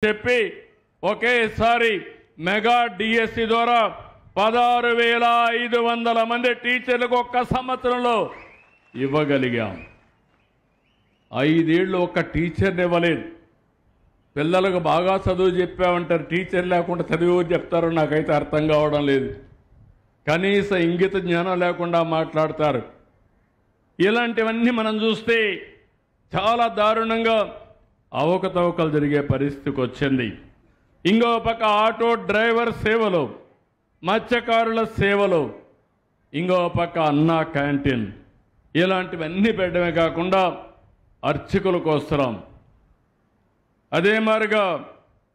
చెప్పి ఒకేసారి mega DSC ద్వారా 16,500 మంది టీచర్లకు ఒక్క సంవత్సరంలో ఇవ్వగలిగాం. 5 ఏళ్ళు ఒక్క టీచర్ని ఇవ్వలేదు. పిల్లలకు బాగా చదువు చెప్పామంటారు, టీచర్ లేకుండా చదువు చెప్తారో నాకైతే అర్థం కావడం లేదు. కనీస ఇంగిత జ్ఞానం లేకుండా మాట్లాడతారు. ఇలాంటివన్నీ మనం చూస్తే చాలా దారుణంగా అవకతవకలు జరిగే పరిస్థితికి వచ్చింది. ఇంకో పక్క ఆటో డ్రైవర్ సేవలు, మత్స్యకారుల సేవలు, ఇంకో పక్క అన్నా క్యాంటీన్, ఇలాంటివన్నీ పెట్టడమే కాకుండా అర్చకుల కోసరం, అదే మరిగా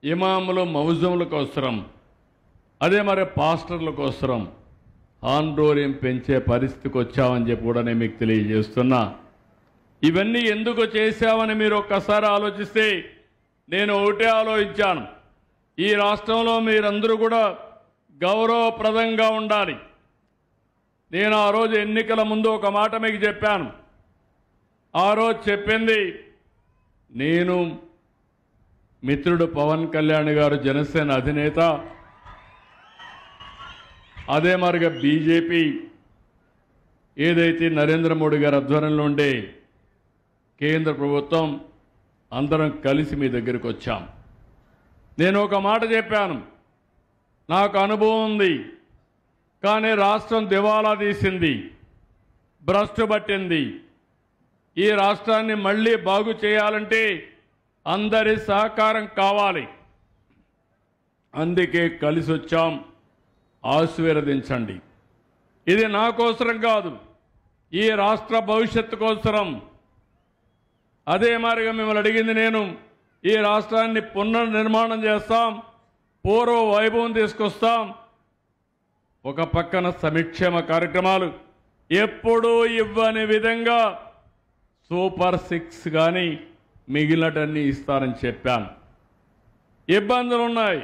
ఇమాములు మౌజముల కోసరం, అదే మరి పాస్టర్ల కోసరం ఆందోళన పెంచే పరిస్థితికి వచ్చామని చెప్పి కూడా నేను మీకు తెలియజేస్తున్నా. ఇవన్నీ ఎందుకు చేశామని మీరు ఒక్కసారి ఆలోచిస్తే నేను ఒకటే ఆలోచించాను. ఈ రాష్ట్రంలో మీరందరూ కూడా గౌరవప్రదంగా ఉండాలి. నేను ఆ రోజు ఎన్నికల ముందు ఒక మాట మీకు చెప్పాను. ఆ రోజు చెప్పింది నేను మిత్రుడు పవన్ కళ్యాణ్ గారు జనసేన అధినేత, అదే మరిగా బీజేపీ ఏదైతే నరేంద్ర మోడీ గారి ఆధ్వర్యంలో ఉండే కేంద్ర ప్రభుత్వం అందరం కలిసి మీ దగ్గరికి వచ్చాం. నేను ఒక మాట చెప్పాను, నాకు అనుభవం ఉంది, కానీ రాష్ట్రం దివాలా తీసింది, భ్రష్టు పట్టింది. ఈ రాష్ట్రాన్ని మళ్ళీ బాగు చేయాలంటే అందరి సహకారం కావాలి. అందుకే కలిసి వచ్చాం, ఆశీర్వదించండి. ఇది నా కోసరం కాదు, ఈ రాష్ట్ర భవిష్యత్తు కోసరం. అదే మాదిరిగా మిమ్మల్ని అడిగింది నేను, ఈ రాష్ట్రాన్ని పునర్నిర్మాణం చేస్తాం, పూర్వ వైభవం తీసుకొస్తాం. ఒక పక్కన సంక్షేమ కార్యక్రమాలు ఎప్పుడూ ఇవ్వని విధంగా సూపర్ 6 కానీ మిగిలినటన్నీ ఇస్తారని చెప్పాను. ఇబ్బందులు ఉన్నాయి,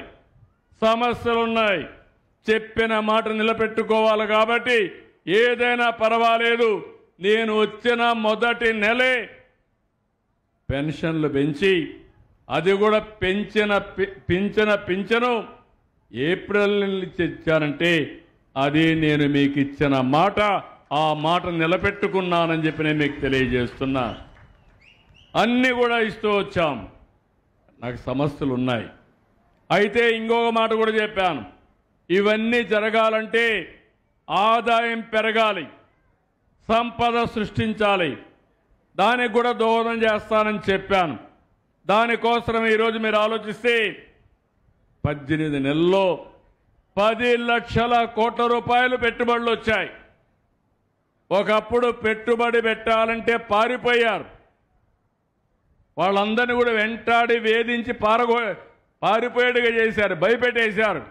సమస్యలు ఉన్నాయి, చెప్పిన మాట నిలబెట్టుకోవాలి. కాబట్టి ఏదైనా పర్వాలేదు, నేను వచ్చిన మొదటి నెలే పెన్షన్లు పెంచి, అది కూడా పింఛను ఏప్రిల్ నుంచి ఇచ్చానంటే అది నేను మీకు ఇచ్చిన మాట, ఆ మాట నిలబెట్టుకున్నానని చెప్పి నేను మీకు తెలియజేస్తున్నా. అన్నీ కూడా ఇస్తూ వచ్చాం. నాకు సమస్యలు ఉన్నాయి. అయితే ఇంకొక మాట కూడా చెప్పాను, ఇవన్నీ జరగాలంటే ఆదాయం పెరగాలి, సంపద సృష్టించాలి, దానికి కూడా దోహదం చేస్తానని చెప్పాను. దానికోసం ఈరోజు మీరు ఆలోచిస్తే 18 నెలల్లో 10 లక్షల కోట్ల రూపాయలు పెట్టుబడులు వచ్చాయి. ఒకప్పుడు పెట్టుబడి పెట్టాలంటే పారిపోయారు. వాళ్ళందరినీ కూడా వెంటాడి వేధించి పారిపోయేట్టుగా చేశారు, భయపెట్టేశారు.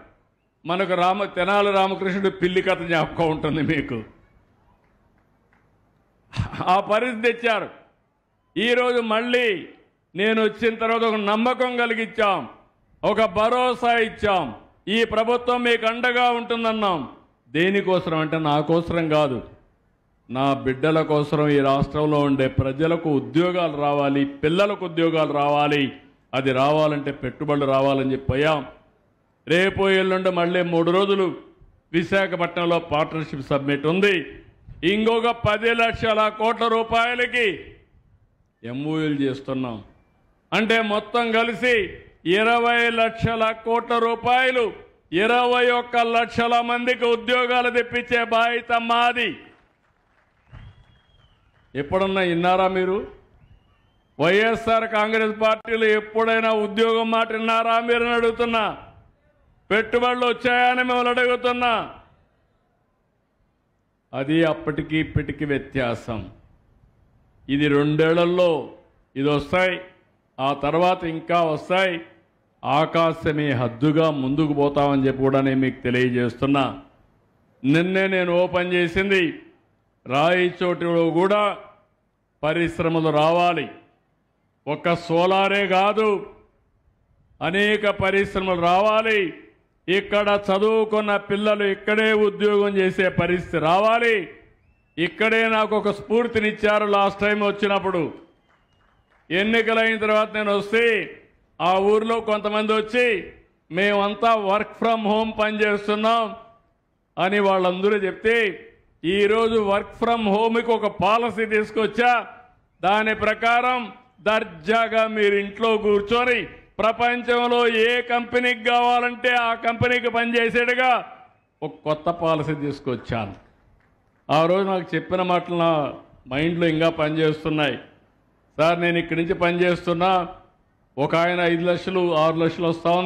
మనకు తెనాలి రామకృష్ణుడు పిల్లి కథ జ్ఞాపకం ఉంటుంది మీకు. ఆ పరిస్థితి తెచ్చారు. ఈరోజు మళ్ళీ నేను వచ్చిన తర్వాత ఒక నమ్మకం కలిగించాం, ఒక భరోసా ఇచ్చాం. ఈ ప్రభుత్వం మీకు అండగా ఉంటుందన్నాం. దేనికోసం అంటే నా కోసరం కాదు, నా బిడ్డల కోసం, ఈ రాష్ట్రంలో ఉండే ప్రజలకు ఉద్యోగాలు రావాలి, పిల్లలకు ఉద్యోగాలు రావాలి. అది రావాలంటే పెట్టుబడులు రావాలని చెప్పాం. రేపు ఎల్లుండి మళ్ళీ 3 రోజులు విశాఖపట్నంలో పార్ట్నర్షిప్ సబ్మిట్ ఉంది. ఇంకొక 10 లక్షల కోట్ల రూపాయలకి ఎంఓయూలు చేస్తున్నాం. అంటే మొత్తం కలిసి 20 లక్షల కోట్ల రూపాయలు, 21 లక్షల మందికి ఉద్యోగాలు తెప్పించే బాధ్యత మాది. ఎప్పుడన్నా విన్నారా మీరు? వైఎస్ఆర్ కాంగ్రెస్ పార్టీలో ఎప్పుడైనా ఉద్యోగం మాట విన్నారా మీరు అని అడుగుతున్నా. పెట్టుబడులు వచ్చాయని మిమ్మల్ని అడుగుతున్నా. అది అప్పటికి ఇప్పటికి వ్యత్యాసం. ఇది 2 ఏళ్లలో ఇది వస్తాయి, ఆ తర్వాత ఇంకా వస్తాయి. ఆకాశమే హద్దుగా ముందుకు పోతామని చెప్పి కూడా నేను మీకు తెలియజేస్తున్నా. నిన్నే నేను ఓపెన్ చేసింది, రాయచోటిలో కూడా పరిశ్రమలు రావాలి. ఒక సోలారే కాదు, అనేక పరిశ్రమలు రావాలి. ఇక్కడ చదువుకున్న పిల్లలు ఇక్కడే ఉద్యోగం చేసే పరిస్థితి రావాలి. ఇక్కడే నాకు ఒక స్ఫూర్తినిచ్చారు లాస్ట్ టైం వచ్చినప్పుడు. ఎన్నికలైన తర్వాత నేను వస్తే ఆ ఊర్లో కొంతమంది వచ్చి మేమంతా వర్క్ ఫ్రమ్ హోమ్ పనిచేస్తున్నాం అని వాళ్ళందరూ చెప్తే ఈరోజు వర్క్ ఫ్రమ్ హోమ్కి ఒక పాలసీ తీసుకొచ్చా. దాని ప్రకారం దర్జాగా మీరు ఇంట్లో కూర్చొని ప్రపంచంలో ఏ కంపెనీకి కావాలంటే ఆ కంపెనీకి పనిచేసేట్టుగా ఒక కొత్త పాలసీ తీసుకొచ్చాను. ఆ రోజు నాకు చెప్పిన మాటలు నా మైండ్లో ఇంకా పనిచేస్తున్నాయి. సార్, నేను ఇక్కడి నుంచి పనిచేస్తున్నా, ఒక ఆయన 5 లక్షలు 6 లక్షలు వస్తా ఉంది.